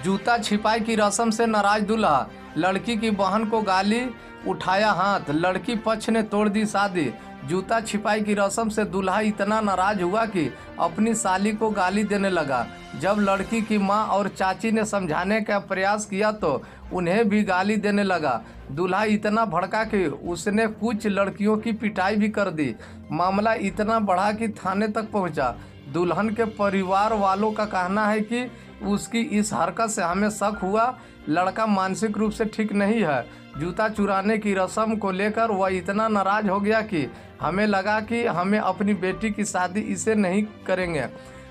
जूता छिपाई की रस्म से नाराज दूल्हा, लड़की की बहन को गाली, उठाया हाथ, लड़की पक्ष ने तोड़ दी शादी। जूता छिपाई की रस्म से दूल्हा इतना नाराज हुआ कि अपनी साली को गाली देने लगा। जब लड़की की मां और चाची ने समझाने का प्रयास किया तो उन्हें भी गाली देने लगा। दूल्हा इतना भड़का कि उसने कुछ लड़कियों की पिटाई भी कर दी। मामला इतना बढ़ा कि थाने तक पहुंचा। दुल्हन के परिवार वालों का कहना है कि उसकी इस हरकत से हमें शक हुआ, लड़का मानसिक रूप से ठीक नहीं है। जूता चुराने की रस्म को लेकर वह इतना नाराज हो गया कि हमें लगा कि हमें अपनी बेटी की शादी इसे नहीं करेंगे।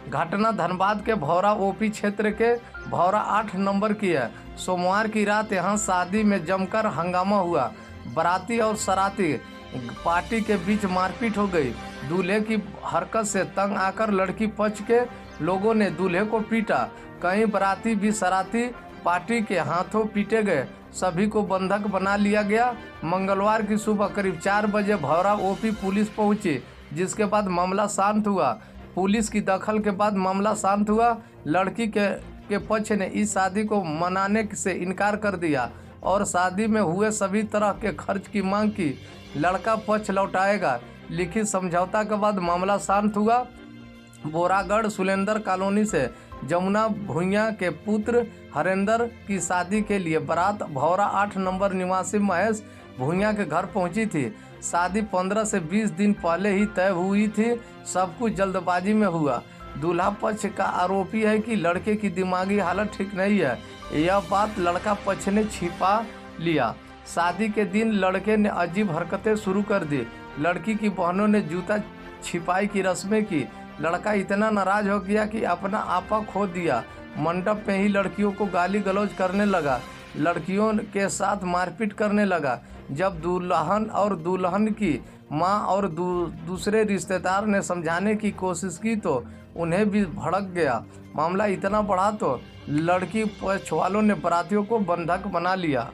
घटना धनबाद के भौरा ओपी क्षेत्र के भौरा 8 नंबर की है। सोमवार की रात यहां शादी में जमकर हंगामा हुआ। बाराती और सराती पार्टी के बीच मारपीट हो गई। दूल्हे की हरकत से तंग आकर लड़की पक्ष के लोगों ने दूल्हे को पीटा। कई बाराती भी सराती पार्टी के हाथों पीटे गए। सभी को बंधक बना लिया गया। मंगलवार की सुबह करीब 4 बजे भौरा ओपी पुलिस पहुंची, जिसके बाद मामला शांत हुआ। पुलिस की दखल के बाद मामला शांत हुआ। लड़की के पक्ष ने इस शादी को मनाने से इनकार कर दिया और शादी में हुए सभी तरह के खर्च की मांग की। लड़का पक्ष लौटाएगा। लिखित समझौता के बाद मामला शांत हुआ। बोरागढ़ सुलेंदर कॉलोनी से जमुना भुइयां के पुत्र हरेंद्र की शादी के लिए बारात भौरा 8 नंबर निवासी महेश भुइयां के घर पहुंची थी। शादी 15 से 20 दिन पहले ही तय हुई थी। सब कुछ जल्दबाजी में हुआ। दूल्हा पक्ष का आरोपी है कि लड़के की दिमागी हालत ठीक नहीं है। यह बात लड़का पक्ष ने छिपा लिया। शादी के दिन लड़के ने अजीब हरकतें शुरू कर दी। लड़की की बहनों ने जूता छिपाई की रस्में की। लड़का इतना नाराज हो गया कि अपना आपा खो दिया। मंडप में ही लड़कियों को गाली गलौज करने लगा। लड़कियों के साथ मारपीट करने लगा। जब दुल्हन और दुल्हन की मां और दूसरे रिश्तेदार ने समझाने की कोशिश की तो उन्हें भी भड़क गया। मामला इतना बढ़ा तो लड़की पक्ष वालों ने बारातियों को बंधक बना लिया।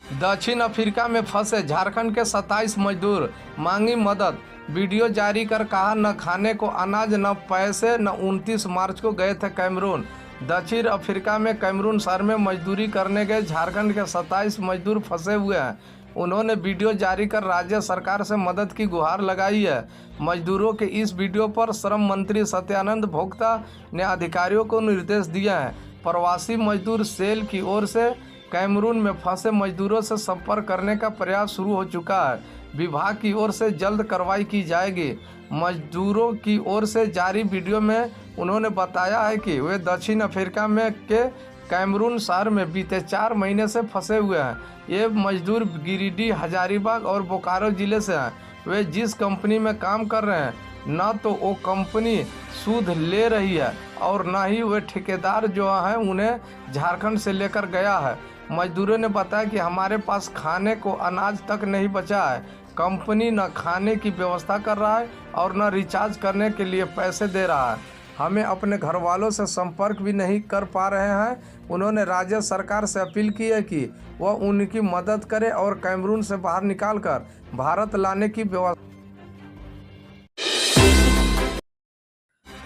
दक्षिण अफ्रीका में फंसे झारखंड के 27 मजदूर, मांगी मदद। वीडियो जारी कर कहा न खाने को अनाज न पैसे न 29 मार्च को गए थे कैमरून। दक्षिण अफ्रीका में कैमरून शहर में मजदूरी करने गए झारखंड के 27 मजदूर फंसे हुए हैं। उन्होंने वीडियो जारी कर राज्य सरकार से मदद की गुहार लगाई है। मजदूरों के इस वीडियो पर श्रम मंत्री सत्यानंद भोक्ता ने अधिकारियों को निर्देश दिए हैं। प्रवासी मजदूर सेल की ओर से कैमरून में फंसे मजदूरों से संपर्क करने का प्रयास शुरू हो चुका है। विभाग की ओर से जल्द कार्रवाई की जाएगी। मजदूरों की ओर से जारी वीडियो में उन्होंने बताया है कि वे दक्षिण अफ्रीका में के कैमरून शहर में बीते 4 महीने से फंसे हुए हैं। ये मजदूर गिरिडीह, हजारीबाग और बोकारो जिले से हैं। वे जिस कंपनी में काम कर रहे हैं न तो वो कंपनी सूद ले रही है और न ही वे ठेकेदार जो हैं उन्हें झारखंड से लेकर गया है। मजदूरों ने बताया कि हमारे पास खाने को अनाज तक नहीं बचा है। कंपनी न खाने की व्यवस्था कर रहा है और न रिचार्ज करने के लिए पैसे दे रहा है। हमें अपने घर वालों से संपर्क भी नहीं कर पा रहे हैं। उन्होंने राज्य सरकार से अपील की है कि वह उनकी मदद करे और कैमरून से बाहर निकालकर भारत लाने की व्यवस्था।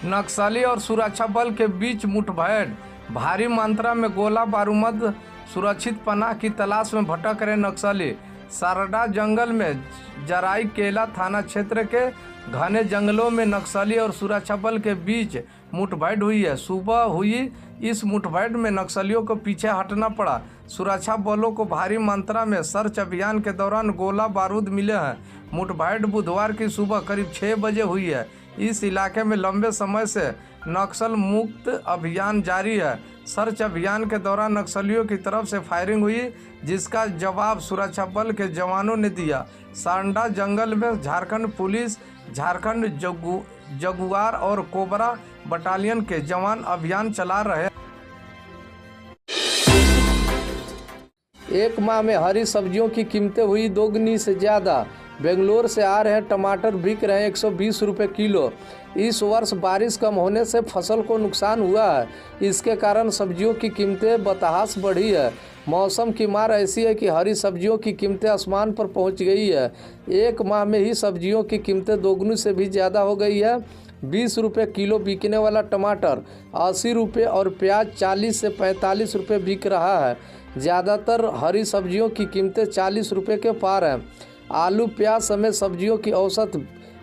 नक्सली और सुरक्षा बल के बीच मुठभेड़, भारी मात्रा में गोला बारूद, सुरक्षित पनाह की तलाश में भटक रहे नक्सली। सारडा जंगल में जराई केला थाना क्षेत्र के घने जंगलों में नक्सली और सुरक्षा बल के बीच मुठभेड़ हुई है। सुबह हुई इस मुठभेड़ में नक्सलियों को पीछे हटना पड़ा। सुरक्षा बलों को भारी मात्रा में सर्च अभियान के दौरान गोला बारूद मिले हैं। मुठभेड़ बुधवार की सुबह करीब 6 बजे हुई है। इस इलाके में लंबे समय से नक्सल मुक्त अभियान जारी है। सर्च अभियान के दौरान नक्सलियों की तरफ से फायरिंग हुई, जिसका जवाब सुरक्षा बल के जवानों ने दिया। सांडा जंगल में झारखंड पुलिस, झारखंड जगुआर और कोबरा बटालियन के जवान अभियान चला रहे हैं। एक माह में हरी सब्जियों की कीमतें हुई दोगुनी से ज़्यादा। बेंगलोर से आ रहे टमाटर बिक रहे 120 रुपये किलो। इस वर्ष बारिश कम होने से फसल को नुकसान हुआ है। इसके कारण सब्जियों की कीमतें बेतहाशा बढ़ी है। मौसम की मार ऐसी है कि हरी सब्जियों की कीमतें आसमान पर पहुंच गई है। एक माह में ही सब्जियों की कीमतें दोगुनी से भी ज़्यादा हो गई है। 20 रुपये किलो बिकने वाला टमाटर 80 रुपये और प्याज 40 से 45 रुपये बिक रहा है। ज़्यादातर हरी सब्जियों की कीमतें 40 रुपये के पार हैं। आलू प्याज समेत सब्जियों की औसत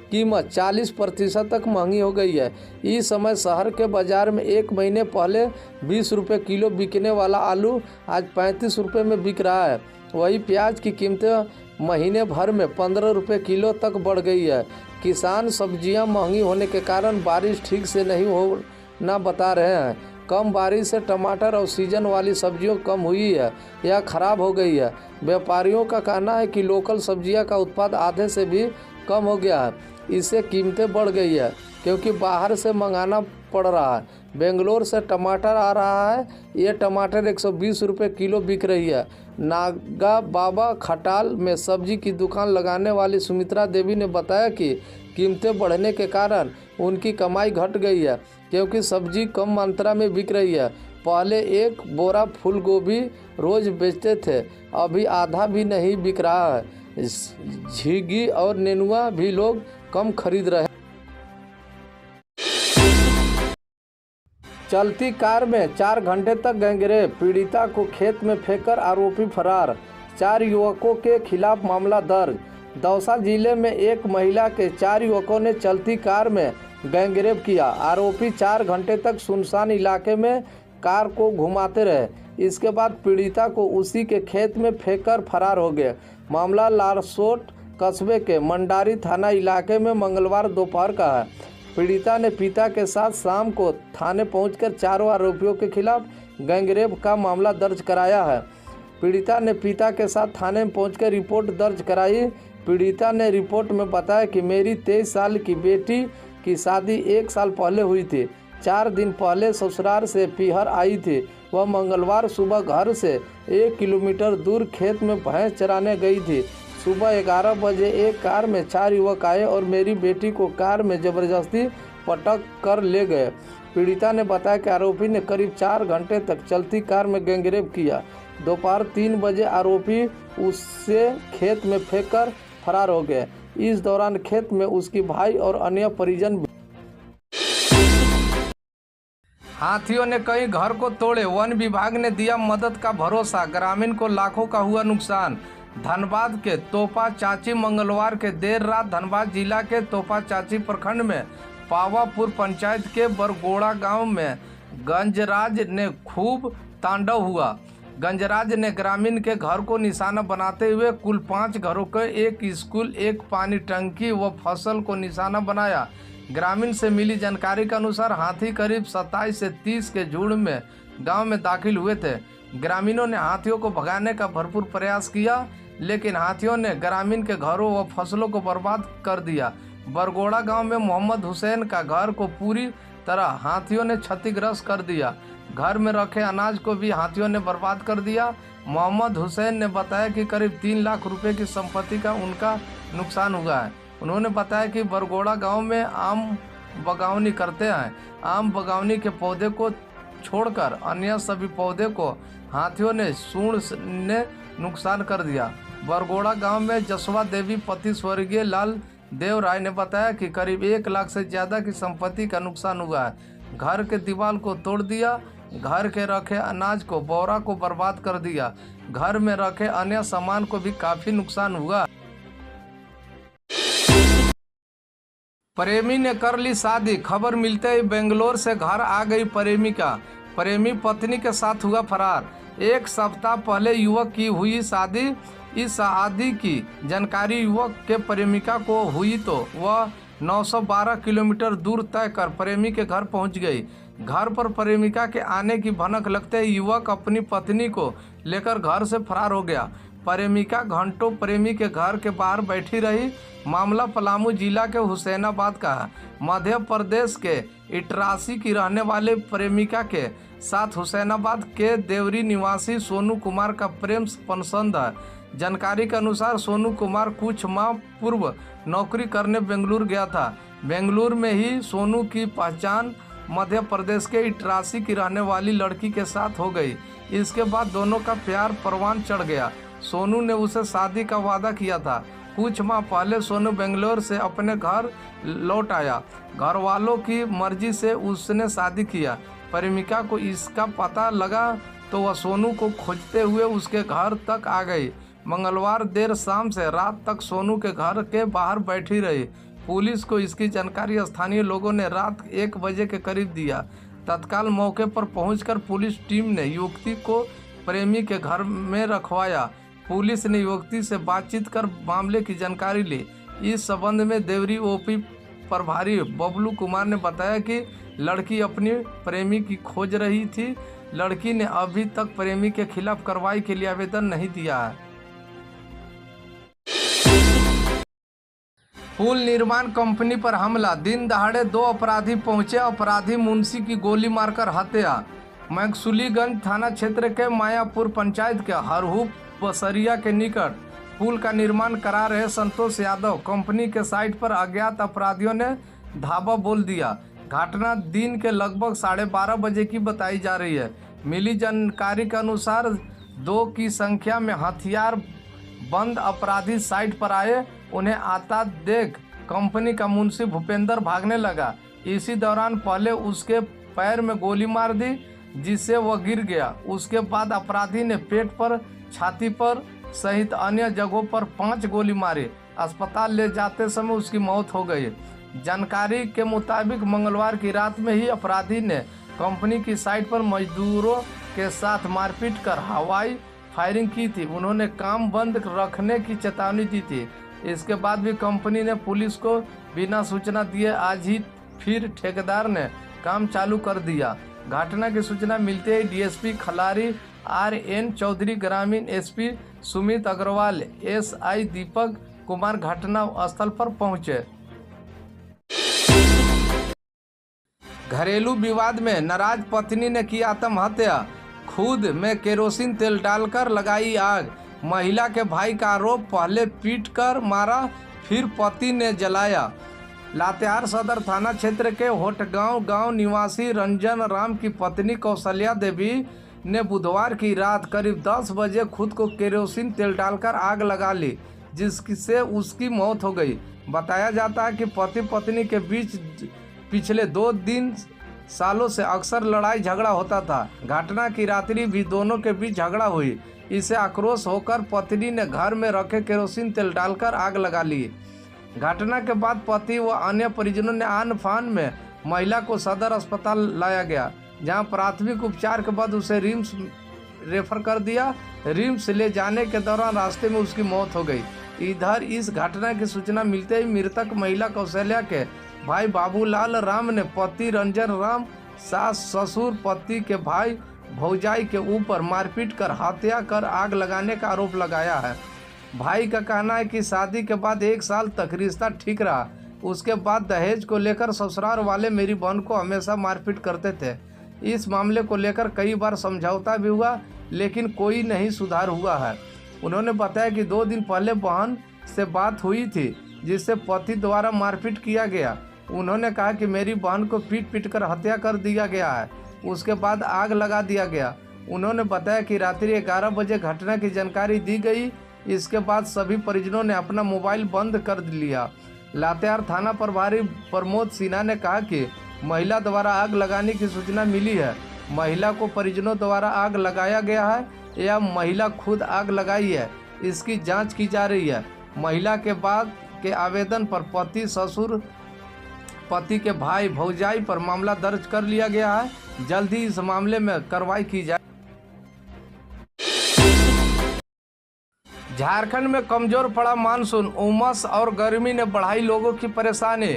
कीमत 40% तक महंगी हो गई है। इस समय शहर के बाज़ार में एक महीने पहले 20 रुपये किलो बिकने वाला आलू आज 35 रुपये में बिक रहा है। वही प्याज की कीमतें महीने भर में 15 रुपये किलो तक बढ़ गई है। किसान सब्जियां महंगी होने के कारण बारिश ठीक से नहीं होना बता रहे हैं। कम बारिश से टमाटर और सीजन वाली सब्जियों कम हुई है या ख़राब हो गई है। व्यापारियों का कहना है कि लोकल सब्जियां का उत्पाद आधे से भी कम हो गया है। इससे कीमतें बढ़ गई है क्योंकि बाहर से मंगाना पड़ रहा है। बेंगलोर से टमाटर आ रहा है। ये टमाटर 120 रुपये किलो बिक रही है। नागा बाबा खटाल में सब्जी की दुकान लगाने वाली सुमित्रा देवी ने बताया कि कीमतें बढ़ने के कारण उनकी कमाई घट गई है क्योंकि सब्जी कम मात्रा में बिक रही है। पहले एक बोरा फूल गोभी रोज़ बेचते थे, अभी आधा भी नहीं बिक रहा है। झींगी और नेनुआ भी लोग कम खरीद रहे हैं। चलती कार में 4 घंटे तक गैंगरेप, पीड़िता को खेत में फेंककर आरोपी फरार। 4 युवकों के खिलाफ मामला दर्ज। दौसा जिले में एक महिला के 4 युवकों ने चलती कार में गैंगरेप किया। आरोपी 4 घंटे तक सुनसान इलाके में कार को घुमाते रहे। इसके बाद पीड़िता को उसी के खेत में फेंककर फरार हो गए। मामला लारसोट कस्बे के मंडारी थाना इलाके में मंगलवार दोपहर का है। पीड़िता ने पिता के साथ शाम को थाने पहुंचकर 4 आरोपियों के खिलाफ गैंगरेप का मामला दर्ज कराया है। पीड़िता ने पिता के साथ थाने में पहुंचकर रिपोर्ट दर्ज कराई। पीड़िता ने रिपोर्ट में बताया कि मेरी 23 साल की बेटी की शादी 1 साल पहले हुई थी। 4 दिन पहले ससुराल से पीहर आई थी। वह मंगलवार सुबह घर से 1 किलोमीटर दूर खेत में भैंस चराने गई थी। सुबह 11 बजे एक कार में 4 युवक आए और मेरी बेटी को कार में जबरदस्ती पटक कर ले गए। पीड़िता ने बताया कि आरोपी ने करीब 4 घंटे तक चलती कार में गैंगरेप किया। दोपहर 3 बजे आरोपी उससे खेत में फेंककर फरार हो गए। इस दौरान खेत में उसकी भाई और अन्य परिजन। हाथियों ने कई घर को तोड़े, वन विभाग ने दिया मदद का भरोसा, ग्रामीण को लाखों का हुआ नुकसान। धनबाद के तोपा चाची मंगलवार के देर रात धनबाद जिला के तोपा चाची प्रखंड में पावापुर पंचायत के बरगोड़ा गांव में गंजराज ने खूब तांडव हुआ। गंजराज ने ग्रामीण के घर को निशाना बनाते हुए कुल 5 घरों के, एक स्कूल, एक पानी टंकी व फसल को निशाना बनाया। ग्रामीण से मिली जानकारी के अनुसार हाथी करीब 27 से 30 के झुंड में गांव में दाखिल हुए थे। ग्रामीणों ने हाथियों को भगाने का भरपूर प्रयास किया, लेकिन हाथियों ने ग्रामीण के घरों व फसलों को बर्बाद कर दिया। बरगोड़ा गांव में मोहम्मद हुसैन का घर को पूरी तरह हाथियों ने क्षतिग्रस्त कर दिया। घर में रखे अनाज को भी हाथियों ने बर्बाद कर दिया। मोहम्मद हुसैन ने बताया कि करीब 3 लाख रुपए की संपत्ति का उनका नुकसान हुआ है। उन्होंने बताया कि बरगोड़ा गांव में आम बगावनी करते हैं। आम बगावनी के पौधे को छोड़कर अन्य सभी पौधे को हाथियों ने सूंड ने नुकसान कर दिया। बरगोड़ा गांव में जसवा देवी पति स्वर्गीय लाल देव राय ने बताया कि करीब 1 लाख से ज़्यादा की संपत्ति का नुकसान हुआ है। घर के दीवार को तोड़ दिया, घर के रखे अनाज को, बोरा को बर्बाद कर दिया। घर में रखे अन्य सामान को भी काफ़ी नुकसान हुआ। प्रेमी ने कर ली शादी, खबर मिलते ही बेंगलोर से घर आ गई प्रेमिका। प्रेमी पत्नी के साथ हुआ फरार। 1 सप्ताह पहले युवक की हुई शादी। इस शादी की जानकारी युवक के प्रेमिका को हुई तो वह 912 किलोमीटर दूर तय कर प्रेमी के घर पहुंच गई। घर पर प्रेमिका के आने की भनक लगते ही युवक अपनी पत्नी को लेकर घर से फरार हो गया। प्रेमिका घंटों प्रेमी के घर के बाहर बैठी रही। मामला पलामू जिला के हुसैनाबाद का है। मध्य प्रदेश के इटरासी की रहने वाले प्रेमिका के साथ हुसैनाबाद के देवरी निवासी सोनू कुमार का प्रेम पसंद है। जानकारी के अनुसार सोनू कुमार कुछ माह पूर्व नौकरी करने बेंगलुरु गया था। बेंगलुरु में ही सोनू की पहचान मध्य प्रदेश के इटरासी की रहने वाली लड़की के साथ हो गई। इसके बाद दोनों का प्यार परवान चढ़ गया। सोनू ने उसे शादी का वादा किया था। कुछ माह पहले सोनू बेंगलोर से अपने घर लौट आया। घर वालों की मर्जी से उसने शादी किया। प्रेमिका को इसका पता लगा तो वह सोनू को खोजते हुए उसके घर तक आ गई। मंगलवार देर शाम से रात तक सोनू के घर के बाहर बैठी रही। पुलिस को इसकी जानकारी स्थानीय लोगों ने रात 1 बजे के करीब दिया। तत्काल मौके पर पहुंचकर पुलिस टीम ने युवती को प्रेमी के घर में रखवाया। पुलिस ने युवती से बातचीत कर मामले की जानकारी ली। इस संबंध में देवरी ओपी प्रभारी बबलू कुमार ने बताया कि लड़की अपनी प्रेमी की खोज रही थी। लड़की ने अभी तक प्रेमी के खिलाफ कार्रवाई के लिए आवेदन नहीं दिया है। पुल निर्माण कंपनी पर हमला, दिन दहाड़े 2 अपराधी पहुंचे। अपराधी मुंशी की गोली मारकर हत्या। मैक्सुलीगंज थाना क्षेत्र के मायापुर पंचायत के हरहू बसरिया के निकट पुल का निर्माण करा रहे संतोष यादव कंपनी के साइट पर अज्ञात अपराधियों ने धावा बोल दिया। घटना दिन के लगभग 12:30 बजे की बताई जा रही है। मिली जानकारी के अनुसार 2 की संख्या में हथियार बंद अपराधी साइट पर आए। उन्हें आता देख कंपनी का मुंशी भूपेंद्र भागने लगा। इसी दौरान पहले उसके पैर में गोली मार दी जिससे वह गिर गया। उसके बाद अपराधी ने पेट पर, छाती पर सहित अन्य जगहों पर 5 गोली मारी। अस्पताल ले जाते समय उसकी मौत हो गई। जानकारी के मुताबिक मंगलवार की रात में ही अपराधी ने कंपनी की साइट पर मजदूरों के साथ मारपीट कर हवाई फायरिंग की थी। उन्होंने काम बंद रखने की चेतावनी दी थी। इसके बाद भी कंपनी ने पुलिस को बिना सूचना दिए आज ही फिर ठेकेदार ने काम चालू कर दिया। घटना की सूचना मिलते ही डीएसपी खलारी RN चौधरी, ग्रामीण एसपी सुमित अग्रवाल, SI दीपक कुमार घटना स्थल पर पहुंचे। घरेलू विवाद में नाराज पत्नी ने की आत्महत्या। खुद में केरोसिन तेल डालकर लगाई आग। महिला के भाई का आरोप, पहले पीट कर मारा फिर पति ने जलाया। लातेहार सदर थाना क्षेत्र के होटगांव गांव निवासी रंजन राम की पत्नी कौशल्या देवी ने बुधवार की रात करीब 10 बजे खुद को केरोसिन तेल डालकर आग लगा ली, जिससे उसकी मौत हो गई। बताया जाता है कि पति पत्नी के बीच पिछले 2 सालों से अक्सर लड़ाई झगड़ा होता था। घटना की रात्रि भी दोनों के बीच झगड़ा हुई। इसे आक्रोश होकर पत्नी ने घर में रखे केरोसिन तेल डालकर आग लगा ली। घटना के बाद पति व अन्य परिजनों ने आन फान में महिला को सदर अस्पताल लाया गया, जहां प्राथमिक उपचार के बाद उसे रिम्स रेफर कर दिया। रिम्स ले जाने के दौरान रास्ते में उसकी मौत हो गई। इधर इस घटना की सूचना मिलते ही मृतक महिला कौशल्या के भाई बाबूलाल राम ने पति रंजन राम, सास ससुर, पति के भाई भौजाई के ऊपर मारपीट कर हत्या कर आग लगाने का आरोप लगाया है। भाई का कहना है कि शादी के बाद 1 साल तक रिश्ता ठीक रहा। उसके बाद दहेज को लेकर ससुराल वाले मेरी बहन को हमेशा मारपीट करते थे। इस मामले को लेकर कई बार समझौता भी हुआ, लेकिन कोई नहीं सुधार हुआ है। उन्होंने बताया कि 2 दिन पहले बहन से बात हुई थी, जिससे पति द्वारा मारपीट किया गया। उन्होंने कहा कि मेरी बहन को पीट पीट कर हत्या कर दिया गया है, उसके बाद आग लगा दिया गया। उन्होंने बताया कि रात्रि 11 बजे घटना की जानकारी दी गई। इसके बाद सभी परिजनों ने अपना मोबाइल बंद कर लिया। लातेहार थाना प्रभारी प्रमोद सिन्हा ने कहा कि महिला द्वारा आग लगाने की सूचना मिली है। महिला को परिजनों द्वारा आग लगाया गया है या महिला खुद आग लगाई है, इसकी जांच की जा रही है। महिला के बाद के आवेदन पर पति, ससुर, पति के भाई, भौजाई पर मामला दर्ज कर लिया गया है। जल्द ही इस मामले में कार्रवाई की जाए। झारखंड में कमजोर पड़ा मानसून, उमस और गर्मी ने बढ़ाई लोगों की परेशानी।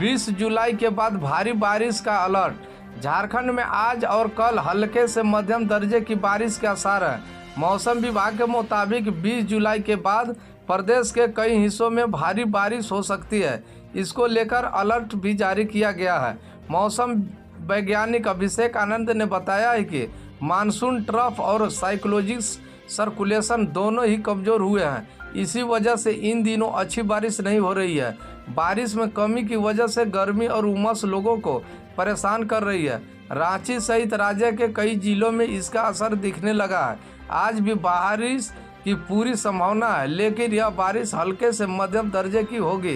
20 जुलाई के बाद भारी बारिश का अलर्ट। झारखंड में आज और कल हल्के से मध्यम दर्जे की बारिश के आसार है। मौसम विभाग के मुताबिक 20 जुलाई के बाद प्रदेश के कई हिस्सों में भारी बारिश हो सकती है। इसको लेकर अलर्ट भी जारी किया गया है। मौसम वैज्ञानिक अभिषेक आनंद ने बताया है कि मानसून ट्रफ और साइक्लोजिक सर्कुलेशन दोनों ही कमज़ोर हुए हैं। इसी वजह से इन दिनों अच्छी बारिश नहीं हो रही है। बारिश में कमी की वजह से गर्मी और उमस लोगों को परेशान कर रही है। रांची सहित राज्य के कई जिलों में इसका असर दिखने लगा है। आज भी बारिश की पूरी संभावना है, लेकिन यह बारिश हल्के से मध्यम दर्जे की होगी।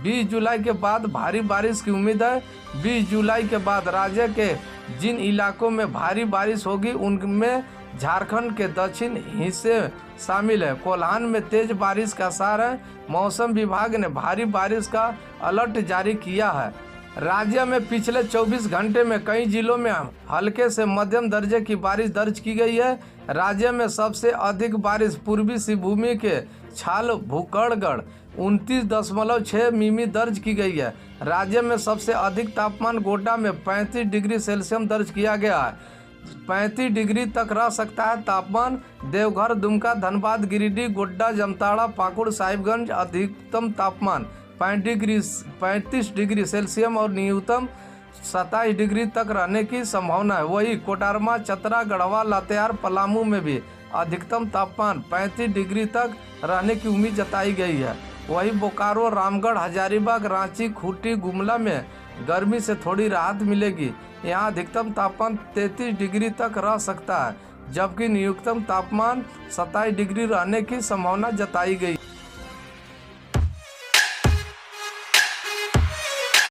20 जुलाई के बाद भारी बारिश की उम्मीद है। 20 जुलाई के बाद राज्य के जिन इलाकों में भारी बारिश होगी उनमें झारखंड के दक्षिण हिस्से शामिल है। कोल्हान में तेज बारिश का आसार है। मौसम विभाग ने भारी बारिश का अलर्ट जारी किया है। राज्य में पिछले 24 घंटे में कई जिलों में हल्के से मध्यम दर्जे की बारिश दर्ज की गई है। राज्य में सबसे अधिक बारिश पूर्वी सिंहभूम के छाल भूकड़गढ़ 29.6 मिमी दर्ज की गई है। राज्य में सबसे अधिक तापमान गोड्डा में 35 डिग्री सेल्सियस दर्ज किया गया है। 35 डिग्री तक रह सकता है तापमान। देवघर, दुमका, धनबाद, गिरिडीह, गोड्डा, जामताड़ा, पाकुड़, साहिबगंज अधिकतम तापमान 35 डिग्री सेल्सियस और न्यूनतम 27 डिग्री तक रहने की संभावना है। वही कोडरमा, चतरा, गढ़वा, लातेहार, पलामू में भी अधिकतम तापमान 35 डिग्री तक रहने की उम्मीद जताई गई है। वही बोकारो, रामगढ़, हजारीबाग, रांची, खूंटी, गुमला में गर्मी से थोड़ी राहत मिलेगी। यहाँ अधिकतम तापमान 33 डिग्री तक रह सकता है, जबकि न्यूनतम तापमान 27 डिग्री रहने की संभावना जताई गई।